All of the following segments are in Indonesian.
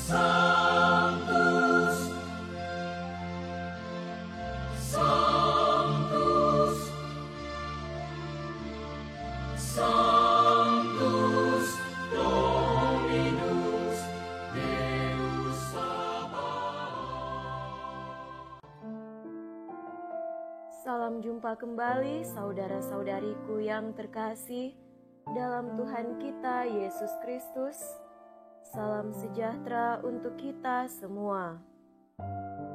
Sanctus, Sanctus, Sanctus Dominus Deus Sabaoth. Salam jumpa kembali saudara-saudariku yang terkasih dalam Tuhan kita Yesus Kristus. Salam sejahtera untuk kita semua.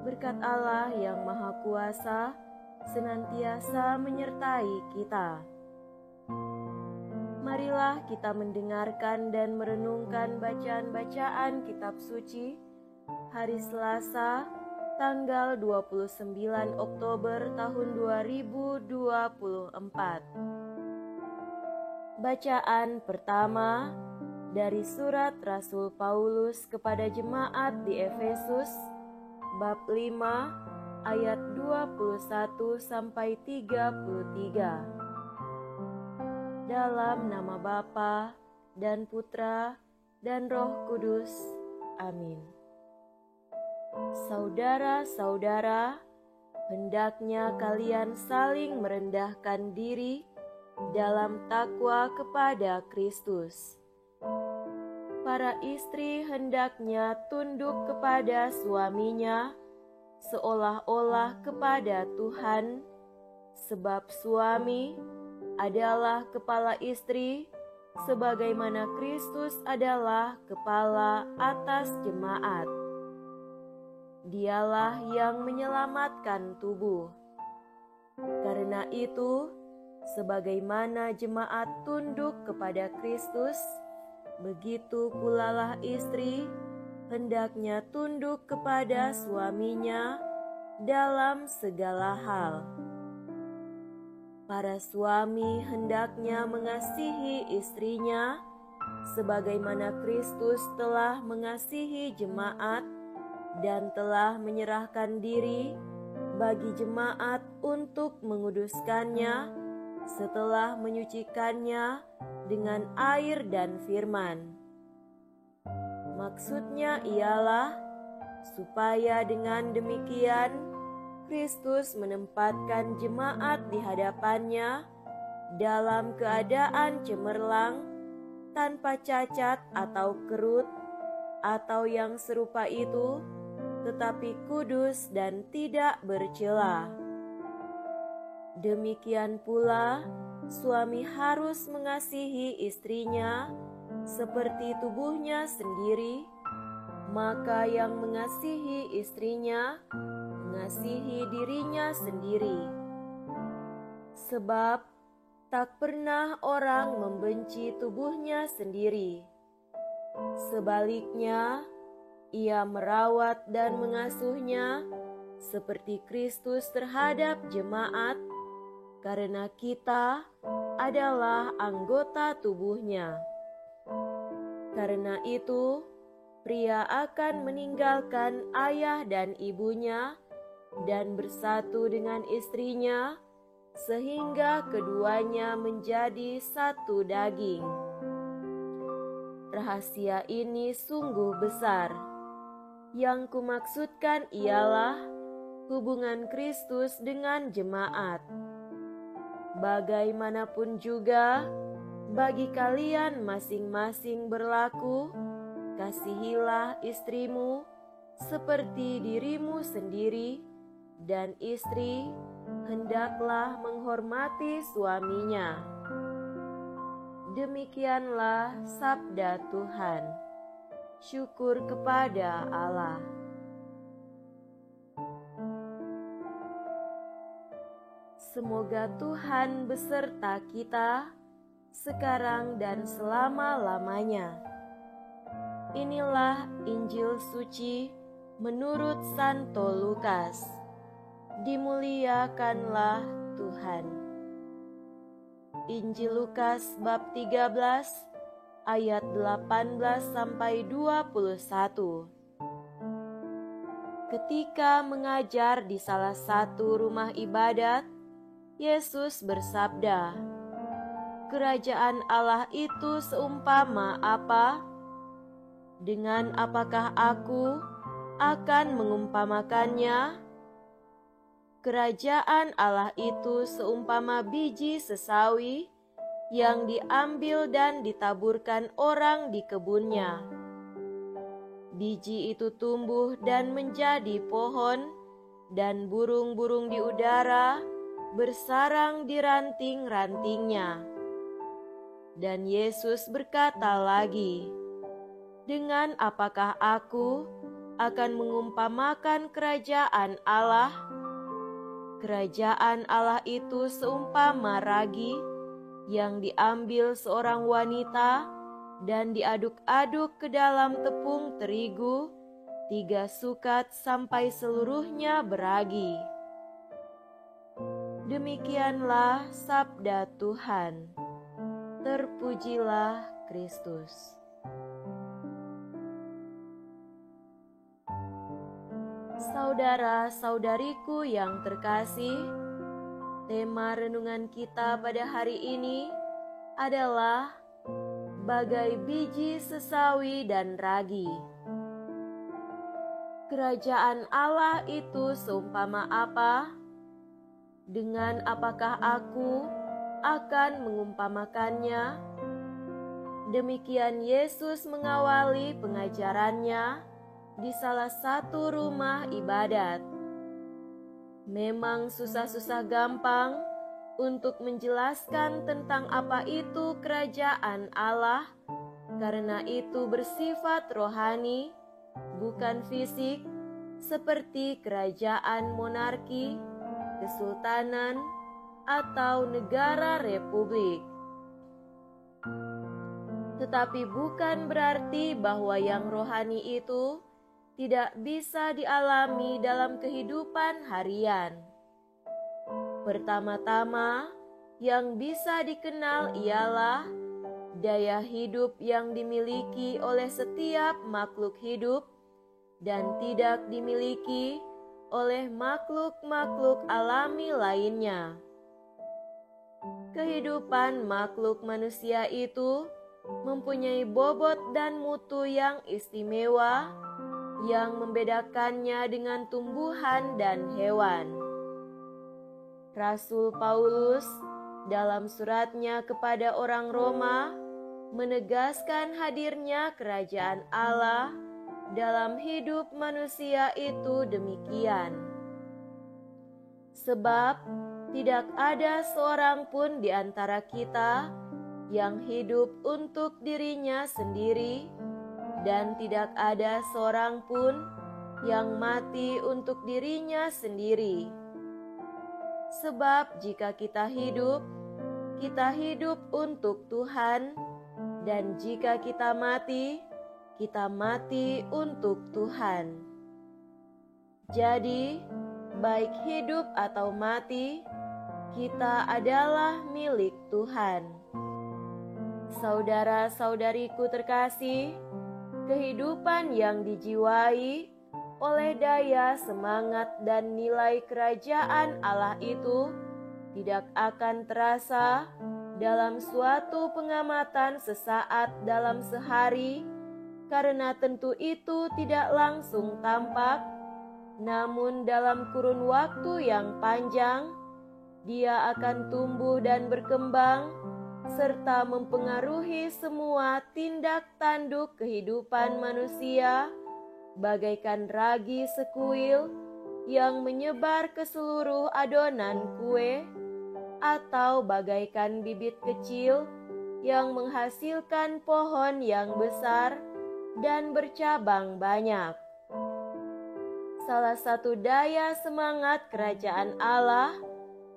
Berkat Allah yang Maha Kuasa senantiasa menyertai kita. Marilah kita mendengarkan dan merenungkan bacaan-bacaan kitab suci hari Selasa tanggal 29 Oktober tahun 2024. Bacaan pertama dari surat Rasul Paulus kepada jemaat di Efesus bab 5 ayat 21 sampai 33. Dalam nama Bapa dan Putra dan Roh Kudus. Amin. Saudara-saudara, hendaknya kalian saling merendahkan diri dalam takwa kepada Kristus. Para istri hendaknya tunduk kepada suaminya seolah-olah kepada Tuhan, sebab suami adalah kepala istri, sebagaimana Kristus adalah kepala atas jemaat. Dialah yang menyelamatkan tubuh. Karena itu, sebagaimana jemaat tunduk kepada Kristus, begitu pula lah istri hendaknya tunduk kepada suaminya dalam segala hal. Para suami hendaknya mengasihi istrinya sebagaimana Kristus telah mengasihi jemaat dan telah menyerahkan diri bagi jemaat untuk menguduskannya setelah menyucikannya dengan air dan firman. Maksudnya ialah supaya dengan demikian Kristus menempatkan jemaat di hadapannya dalam keadaan cemerlang, tanpa cacat atau kerut atau yang serupa itu, tetapi kudus dan tidak bercela. Demikian pula, suami harus mengasihi istrinya seperti tubuhnya sendiri, maka yang mengasihi istrinya mengasihi dirinya sendiri. Sebab tak pernah orang membenci tubuhnya sendiri. Sebaliknya, ia merawat dan mengasuhnya seperti Kristus terhadap jemaat, karena kita adalah anggota tubuhnya. Karena itu, pria akan meninggalkan ayah dan ibunya dan bersatu dengan istrinya, sehingga keduanya menjadi satu daging. Rahasia ini sungguh besar. Yang kumaksudkan ialah hubungan Kristus dengan jemaat. Bagaimanapun juga, bagi kalian masing-masing berlaku, kasihilah istrimu seperti dirimu sendiri, dan istri hendaklah menghormati suaminya. Demikianlah sabda Tuhan. Syukur kepada Allah. Semoga Tuhan beserta kita sekarang dan selama-lamanya. Inilah Injil suci menurut Santo Lukas. Dimuliakanlah Tuhan. Injil Lukas bab 13 ayat 18 sampai 21. Ketika mengajar di salah satu rumah ibadat, Yesus bersabda, "Kerajaan Allah itu seumpama apa? Dengan apakah aku akan mengumpamakannya? Kerajaan Allah itu seumpama biji sesawi yang diambil dan ditaburkan orang di kebunnya. Biji itu tumbuh dan menjadi pohon, dan burung-burung di udara bersarang di ranting-rantingnya. Dan Yesus berkata lagi, "Dengan apakah aku akan mengumpamakan kerajaan Allah? Kerajaan Allah itu seumpama ragi yang diambil seorang wanita dan diaduk-aduk ke dalam tepung terigu 3 sukat sampai seluruhnya beragi." Demikianlah sabda Tuhan. Terpujilah Kristus. Saudara-saudariku yang terkasih, tema renungan kita pada hari ini adalah bagai biji sesawi dan ragi. Kerajaan Allah itu seumpama apa? Dengan apakah aku akan mengumpamakannya? Demikian Yesus mengawali pengajarannya di salah satu rumah ibadat. Memang susah-susah gampang untuk menjelaskan tentang apa itu kerajaan Allah, karena itu bersifat rohani, bukan fisik, seperti kerajaan monarki, kesultanan, atau negara republik. Tetapi bukan berarti bahwa yang rohani itu tidak bisa dialami dalam kehidupan harian. Pertama-tama, yang bisa dikenal ialah daya hidup yang dimiliki oleh setiap makhluk hidup dan tidak dimiliki oleh makhluk-makhluk alami lainnya. Kehidupan makhluk manusia itu mempunyai bobot dan mutu yang istimewa yang membedakannya dengan tumbuhan dan hewan. Rasul Paulus dalam suratnya kepada orang Roma menegaskan hadirnya kerajaan Allah dalam hidup manusia itu demikian. Sebab tidak ada seorang pun di antara kita yang hidup untuk dirinya sendiri, dan tidak ada seorang pun yang mati untuk dirinya sendiri. Sebab jika kita hidup untuk Tuhan, dan jika kita mati untuk Tuhan. Jadi, baik hidup atau mati, kita adalah milik Tuhan. Saudara-saudariku terkasih, kehidupan yang dijiwai oleh daya semangat dan nilai kerajaan Allah itu tidak akan terasa dalam suatu pengamatan sesaat dalam sehari, karena tentu itu tidak langsung tampak, namun dalam kurun waktu yang panjang, dia akan tumbuh dan berkembang, serta mempengaruhi semua tindak tanduk kehidupan manusia, bagaikan ragi sekuil yang menyebar ke seluruh adonan kue, atau bagaikan bibit kecil yang menghasilkan pohon yang besar dan bercabang banyak. Salah satu daya semangat kerajaan Allah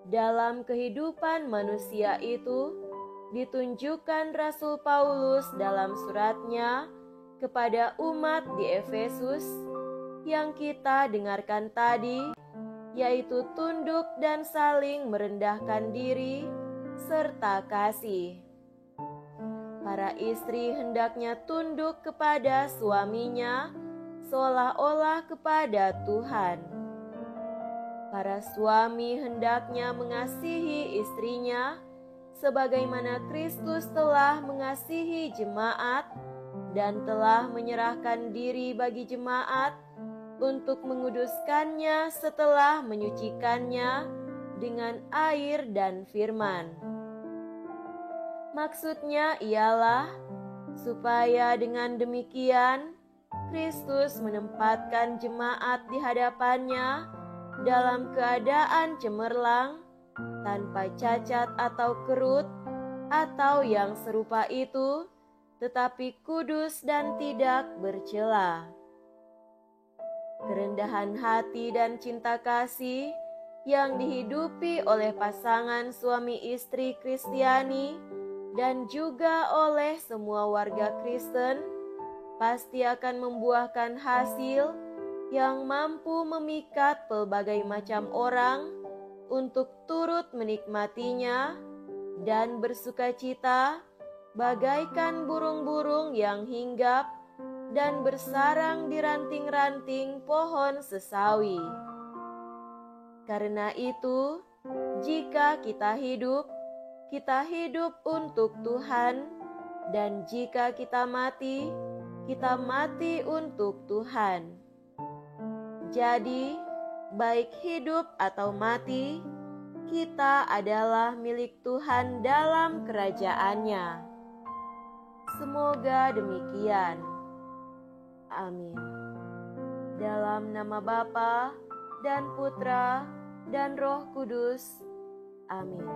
dalam kehidupan manusia itu ditunjukkan Rasul Paulus dalam suratnya kepada umat di Efesus yang kita dengarkan tadi, yaitu tunduk dan saling merendahkan diri serta kasih. Para istri hendaknya tunduk kepada suaminya seolah-olah kepada Tuhan. Para suami hendaknya mengasihi istrinya sebagaimana Kristus telah mengasihi jemaat dan telah menyerahkan diri bagi jemaat untuk menguduskannya setelah menyucikannya dengan air dan firman. Maksudnya ialah supaya dengan demikian Kristus menempatkan jemaat di hadapannya dalam keadaan cemerlang, tanpa cacat atau kerut, atau yang serupa itu, tetapi kudus dan tidak bercela. Kerendahan hati dan cinta kasih yang dihidupi oleh pasangan suami istri Kristiani dan juga oleh semua warga Kristen pasti akan membuahkan hasil yang mampu memikat pelbagai macam orang untuk turut menikmatinya dan bersukacita bagaikan burung-burung yang hinggap dan bersarang di ranting-ranting pohon sesawi. Karena itu, jika kita hidup untuk Tuhan, dan jika kita mati untuk Tuhan. Jadi, baik hidup atau mati, kita adalah milik Tuhan dalam kerajaan-Nya. Semoga demikian. Amin. Dalam nama Bapa dan Putra dan Roh Kudus. Amin.